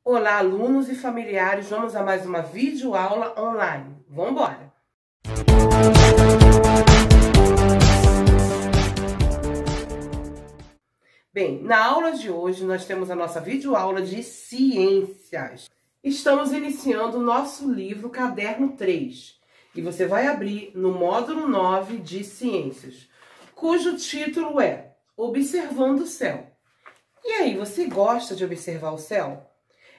Olá, alunos e familiares, vamos a mais uma videoaula online. Vamos embora! Bem, na aula de hoje nós temos a nossa videoaula de ciências. Estamos iniciando o nosso livro Caderno 3 e você vai abrir no módulo 9 de ciências, cujo título é Observando o Céu. E aí, você gosta de observar o céu?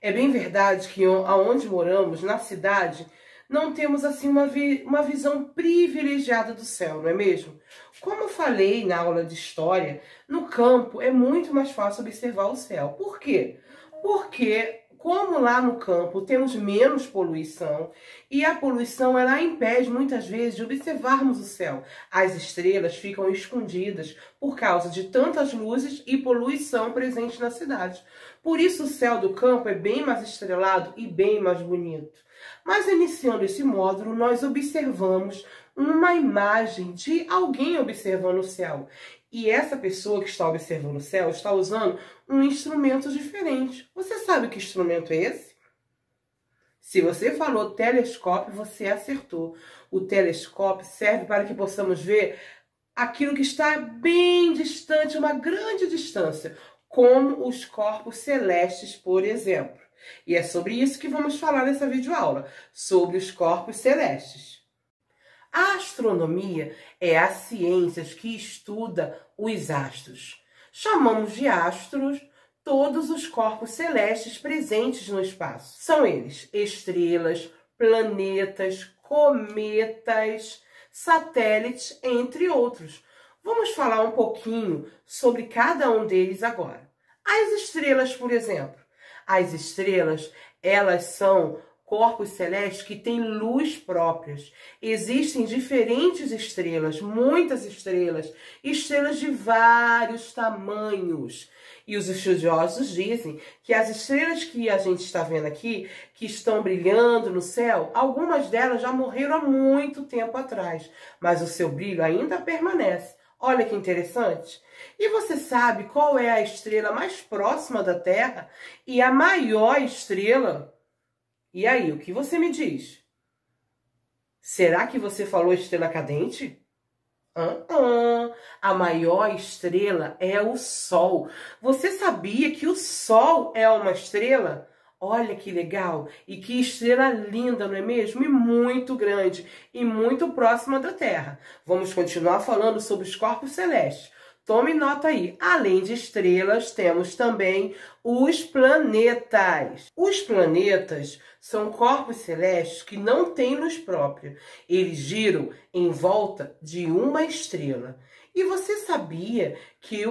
É bem verdade que aonde moramos, na cidade, não temos assim uma visão privilegiada do céu, não é mesmo? Como eu falei na aula de história, no campo é muito mais fácil observar o céu. Por quê? Porque como lá no campo temos menos poluição e a poluição ela impede muitas vezes de observarmos o céu. As estrelas ficam escondidas por causa de tantas luzes e poluição presente na cidade. Por isso o céu do campo é bem mais estrelado e bem mais bonito. Mas iniciando esse módulo, nós observamos uma imagem de alguém observando o céu. E essa pessoa que está observando o céu está usando um instrumento diferente. Você sabe que instrumento é esse? Se você falou telescópio, você acertou. O telescópio serve para que possamos ver aquilo que está bem distante, uma grande distância, como os corpos celestes, por exemplo. E é sobre isso que vamos falar nessa videoaula, sobre os corpos celestes. A astronomia é a ciência que estuda os astros. Chamamos de astros todos os corpos celestes presentes no espaço. São eles estrelas, planetas, cometas, satélites, entre outros. Vamos falar um pouquinho sobre cada um deles agora. As estrelas, por exemplo. As estrelas, elas são corpos celestes que têm luz próprias. Existem diferentes estrelas, muitas estrelas, estrelas de vários tamanhos. E os estudiosos dizem que as estrelas que a gente está vendo aqui, que estão brilhando no céu, algumas delas já morreram há muito tempo atrás, mas o seu brilho ainda permanece. Olha que interessante. E você sabe qual é a estrela mais próxima da Terra e a maior estrela? E aí, o que você me diz? Será que você falou estrela cadente? A maior estrela é o Sol. Você sabia que o Sol é uma estrela? Olha que legal! E que estrela linda, não é mesmo? E muito grande e muito próxima da Terra. Vamos continuar falando sobre os corpos celestes. Tome nota aí. Além de estrelas, temos também os planetas. Os planetas são corpos celestes que não têm luz própria. Eles giram em volta de uma estrela. E você sabia que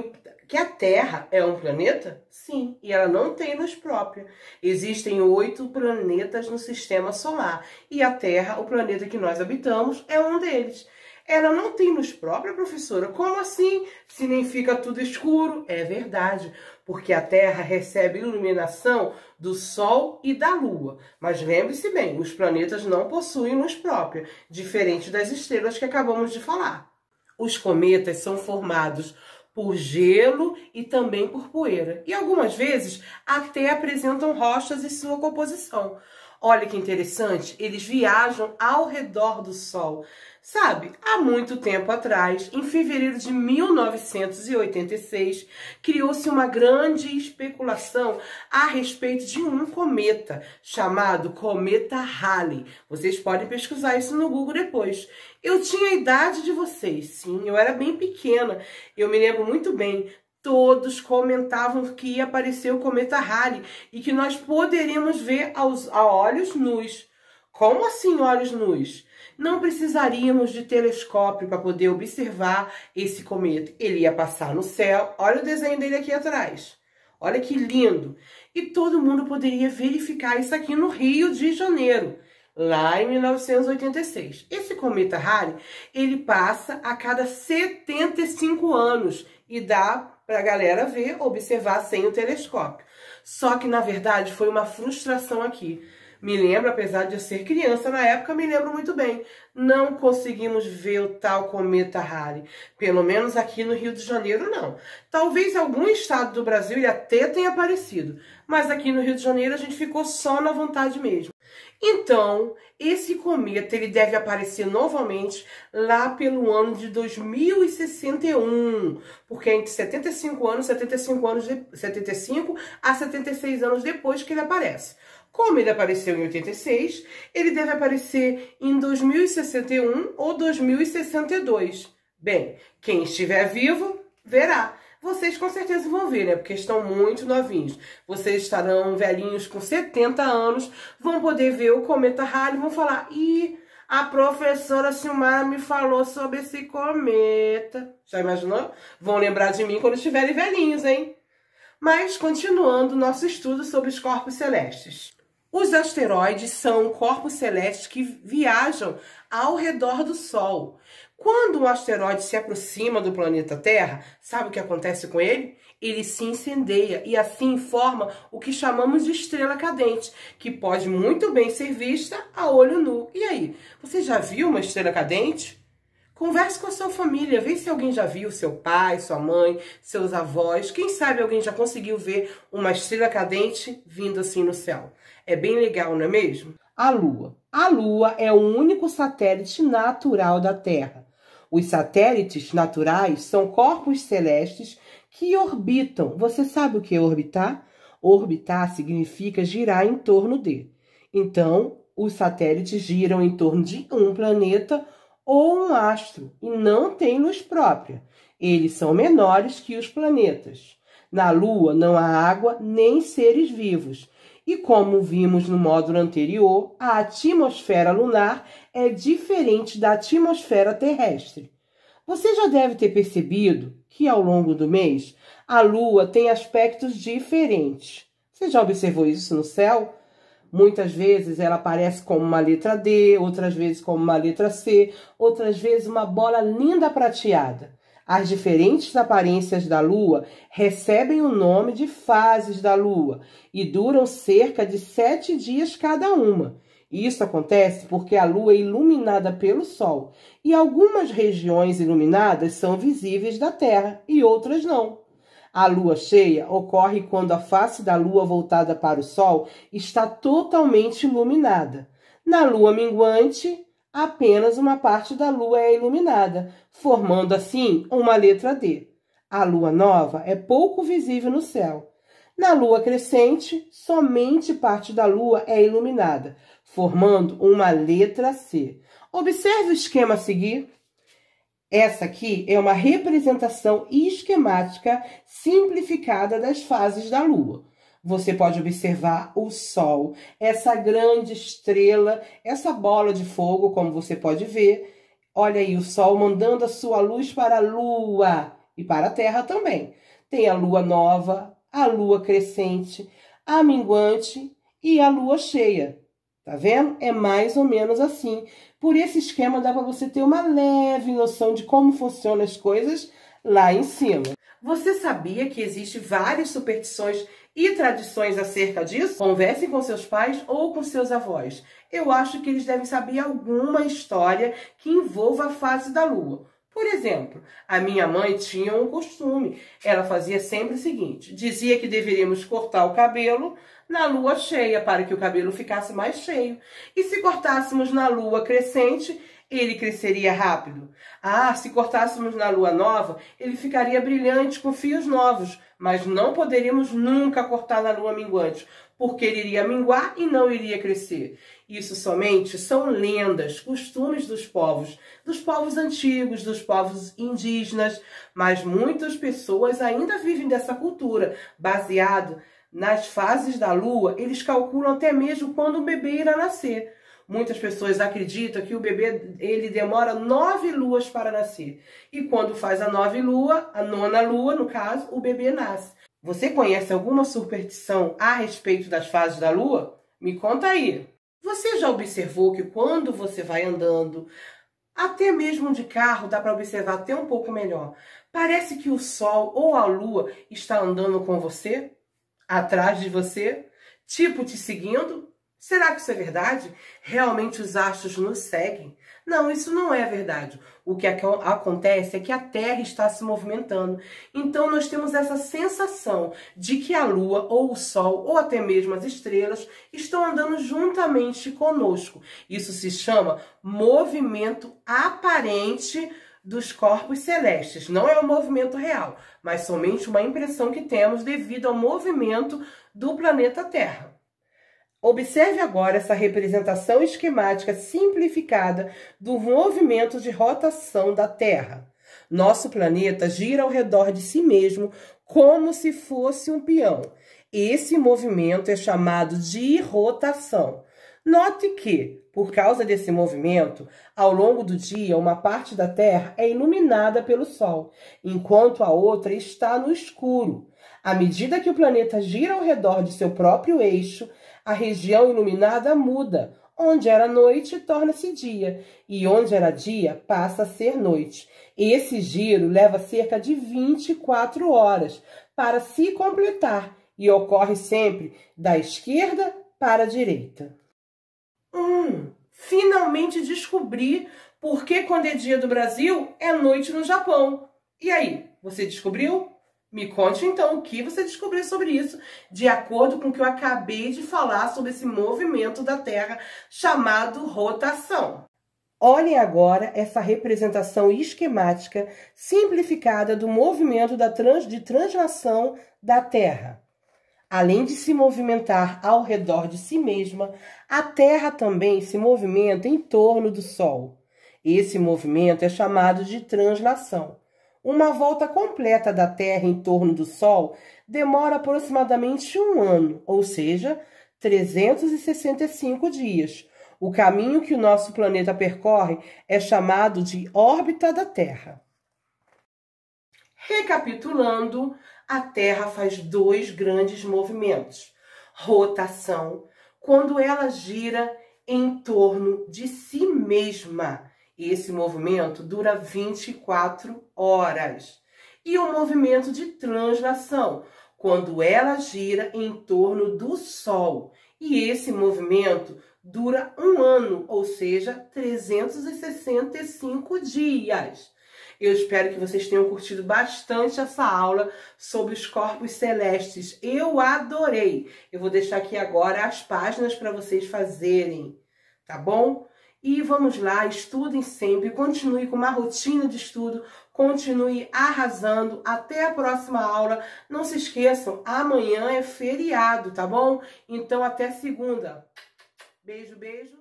a Terra é um planeta? Sim, e ela não tem luz própria. Existem 8 planetas no sistema solar. E a Terra, o planeta que nós habitamos, é um deles. Ela não tem luz própria, professora? Como assim? Se nem fica tudo escuro? É verdade, porque a Terra recebe iluminação do Sol e da Lua. Mas lembre-se bem, os planetas não possuem luz própria, diferente das estrelas que acabamos de falar. Os cometas são formados por gelo e também por poeira. E algumas vezes até apresentam rochas em sua composição. Olha que interessante, eles viajam ao redor do Sol. Sabe, há muito tempo atrás, em fevereiro de 1986, criou-se uma grande especulação a respeito de um cometa, chamado Cometa Halley. Vocês podem pesquisar isso no Google depois. Eu tinha a idade de vocês, sim, eu era bem pequena, eu me lembro muito bem. Todos comentavam que ia aparecer o cometa Halley e que nós poderíamos ver a olhos nus. Como assim olhos nus? Não precisaríamos de telescópio para poder observar esse cometa. Ele ia passar no céu. Olha o desenho dele aqui atrás. Olha que lindo. E todo mundo poderia verificar isso aqui no Rio de Janeiro, lá em 1986. Esse cometa Halley, ele passa a cada 75 anos e dá para a galera ver, observar sem o telescópio. Só que, na verdade, foi uma frustração aqui. Me lembro, apesar de eu ser criança na época, me lembro muito bem. Não conseguimos ver o tal cometa Halley. Pelo menos aqui no Rio de Janeiro, não. Talvez em algum estado do Brasil ele até tenha aparecido. Mas aqui no Rio de Janeiro a gente ficou só na vontade mesmo. Então, esse cometa ele deve aparecer novamente lá pelo ano de 2061, porque é entre 75 a 76 anos depois que ele aparece. Como ele apareceu em 86, ele deve aparecer em 2061 ou 2062. Bem, quem estiver vivo, verá. Vocês com certeza vão ver, né? Porque estão muito novinhos. Vocês estarão velhinhos com 70 anos, vão poder ver o cometa Halley e vão falar: ih, a professora Silmara me falou sobre esse cometa. Já imaginou? Vão lembrar de mim quando estiverem velhinhos, hein? Mas, continuando nosso estudo sobre os corpos celestes. Os asteroides são corpos celestes que viajam ao redor do Sol. Quando um asteroide se aproxima do planeta Terra, sabe o que acontece com ele? Ele se incendeia e assim forma o que chamamos de estrela cadente, que pode muito bem ser vista a olho nu. E aí, você já viu uma estrela cadente? Converse com a sua família, vê se alguém já viu, seu pai, sua mãe, seus avós. Quem sabe alguém já conseguiu ver uma estrela cadente vindo assim no céu. É bem legal, não é mesmo? A Lua. A Lua é o único satélite natural da Terra. Os satélites naturais são corpos celestes que orbitam. Você sabe o que é orbitar? Orbitar significa girar em torno de. Então, os satélites giram em torno de um planeta ou um astro e não têm luz própria. Eles são menores que os planetas. Na Lua não há água nem seres vivos. E como vimos no módulo anterior, a atmosfera lunar é diferente da atmosfera terrestre. Você já deve ter percebido que ao longo do mês a Lua tem aspectos diferentes. Você já observou isso no céu? Muitas vezes ela aparece como uma letra D, outras vezes como uma letra C, outras vezes uma bola linda prateada. As diferentes aparências da Lua recebem o nome de fases da Lua e duram cerca de 7 dias cada uma. Isso acontece porque a Lua é iluminada pelo Sol e algumas regiões iluminadas são visíveis da Terra e outras não. A lua cheia ocorre quando a face da Lua voltada para o Sol está totalmente iluminada. Na lua minguante, apenas uma parte da Lua é iluminada, formando assim uma letra D. A Lua nova é pouco visível no céu. Na lua crescente, somente parte da Lua é iluminada, formando uma letra C. Observe o esquema a seguir. Essa aqui é uma representação esquemática simplificada das fases da Lua. Você pode observar o Sol, essa grande estrela, essa bola de fogo, como você pode ver. Olha aí o Sol mandando a sua luz para a Lua e para a Terra também. Tem a Lua nova, a Lua crescente, a minguante e a Lua cheia. Tá vendo? É mais ou menos assim. Por esse esquema dá para você ter uma leve noção de como funcionam as coisas lá em cima. Você sabia que existem várias superstições e tradições acerca disso? Converse com seus pais ou com seus avós. Eu acho que eles devem saber alguma história que envolva a fase da Lua. Por exemplo, a minha mãe tinha um costume. Ela fazia sempre o seguinte: dizia que deveríamos cortar o cabelo na lua cheia para que o cabelo ficasse mais cheio. E se cortássemos na lua crescente, ele cresceria rápido. Ah, se cortássemos na lua nova, ele ficaria brilhante com fios novos. Mas não poderíamos nunca cortar na lua minguante, porque ele iria minguar e não iria crescer. Isso somente são lendas, costumes dos povos antigos, dos povos indígenas, mas muitas pessoas ainda vivem dessa cultura, baseado nas fases da Lua. Eles calculam até mesmo quando o bebê irá nascer. Muitas pessoas acreditam que o bebê ele demora 9 luas para nascer. E quando faz a 9ª lua, a 9ª lua, no caso, o bebê nasce. Você conhece alguma superstição a respeito das fases da Lua? Me conta aí. Você já observou que quando você vai andando, até mesmo de carro, dá para observar até um pouco melhor? Parece que o Sol ou a Lua está andando com você, atrás de você, tipo te seguindo? Será que isso é verdade? Realmente os astros nos seguem? Não, isso não é verdade. O que acontece é que a Terra está se movimentando. Então nós temos essa sensação de que a Lua, ou o Sol, ou até mesmo as estrelas estão andando juntamente conosco. Isso se chama movimento aparente dos corpos celestes. Não é um movimento real, mas somente uma impressão que temos devido ao movimento do planeta Terra. Observe agora essa representação esquemática simplificada do movimento de rotação da Terra. Nosso planeta gira ao redor de si mesmo como se fosse um peão. Esse movimento é chamado de rotação. Note que, por causa desse movimento, ao longo do dia, uma parte da Terra é iluminada pelo Sol, enquanto a outra está no escuro. À medida que o planeta gira ao redor de seu próprio eixo, a região iluminada muda. Onde era noite, torna-se dia, e onde era dia, passa a ser noite. Esse giro leva cerca de 24 horas para se completar e ocorre sempre da esquerda para a direita. Finalmente descobri por que quando é dia do Brasil, é noite no Japão. E aí, você descobriu? Me conte então o que você descobriu sobre isso, de acordo com o que eu acabei de falar sobre esse movimento da Terra chamado rotação. Olhem agora essa representação esquemática simplificada do movimento de translação da Terra. Além de se movimentar ao redor de si mesma, a Terra também se movimenta em torno do Sol. Esse movimento é chamado de translação. Uma volta completa da Terra em torno do Sol demora aproximadamente 1 ano, ou seja, 365 dias. O caminho que o nosso planeta percorre é chamado de órbita da Terra. Recapitulando, a Terra faz 2 grandes movimentos. Rotação, quando ela gira em torno de si mesma. Esse movimento dura 24 horas. E o movimento de translação, quando ela gira em torno do Sol. E esse movimento dura 1 ano, ou seja, 365 dias. Eu espero que vocês tenham curtido bastante essa aula sobre os corpos celestes. Eu adorei! Eu vou deixar aqui agora as páginas para vocês fazerem, tá bom? E vamos lá, estudem sempre, continue com uma rotina de estudo, continue arrasando. Até a próxima aula. Não se esqueçam, amanhã é feriado, tá bom? Então até segunda. Beijo, beijo.